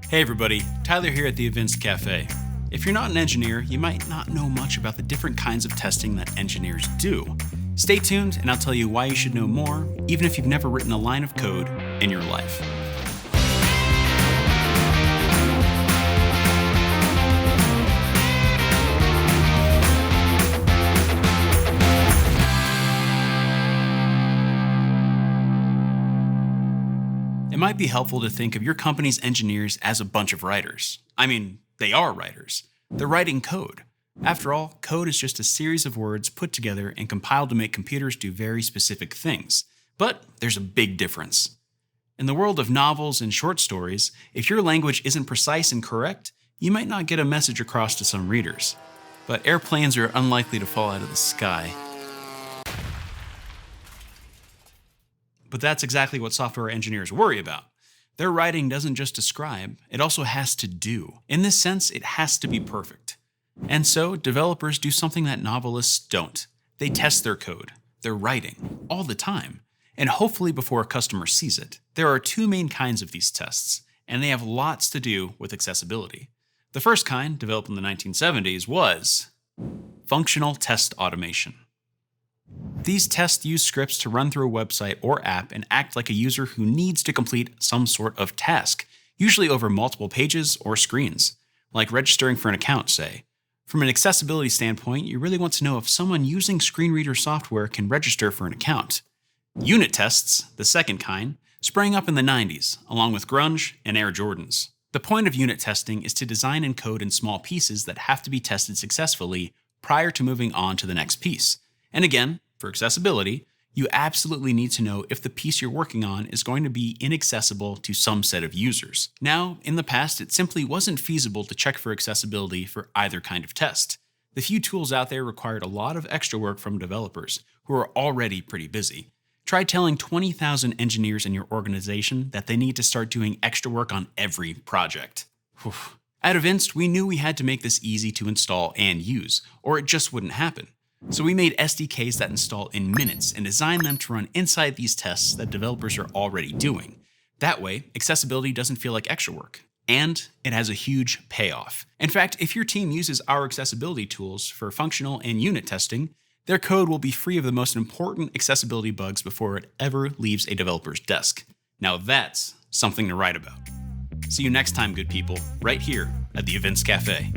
Hey everybody, Tyler here at the Events Cafe. If you're not an engineer, you might not know much about the different kinds of testing that engineers do. Stay tuned and I'll tell you why you should know more, even if you've never written a line of code in your life. It might be helpful to think of your company's engineers as a bunch of writers. I mean, they are writers. They're writing code. After all, code is just a series of words put together and compiled to make computers do very specific things. But there's a big difference. In the world of novels and short stories, if your language isn't precise and correct, you might not get a message across to some readers. But airplanes are unlikely to fall out of the sky. But that's exactly what software engineers worry about. Their writing doesn't just describe, it also has to do. In this sense, it has to be perfect. And so, developers do something that novelists don't. They test their code, their writing, all the time, and hopefully before a customer sees it. There are two main kinds of these tests, and they have lots to do with accessibility. The first kind, developed in the 1970s, was functional test automation. These tests use scripts to run through a website or app and act like a user who needs to complete some sort of task, usually over multiple pages or screens, like registering for an account, say. From an accessibility standpoint, you really want to know if someone using screen reader software can register for an account. Unit tests, the second kind, sprang up in the 90s, along with grunge and Air Jordans. The point of unit testing is to design and code in small pieces that have to be tested successfully prior to moving on to the next piece. And again, for accessibility, you absolutely need to know if the piece you're working on is going to be inaccessible to some set of users. Now, in the past, it simply wasn't feasible to check for accessibility for either kind of test. The few tools out there required a lot of extra work from developers, who are already pretty busy. Try telling 20,000 engineers in your organization that they need to start doing extra work on every project. Whew. At Evinced, we knew we had to make this easy to install and use, or it just wouldn't happen. So we made SDKs that install in minutes and designed them to run inside these tests that developers are already doing. That way, accessibility doesn't feel like extra work. And it has a huge payoff. In fact, if your team uses our accessibility tools for functional and unit testing, their code will be free of the most important accessibility bugs before it ever leaves a developer's desk. Now that's something to write about. See you next time, good people, right here at the Events Cafe.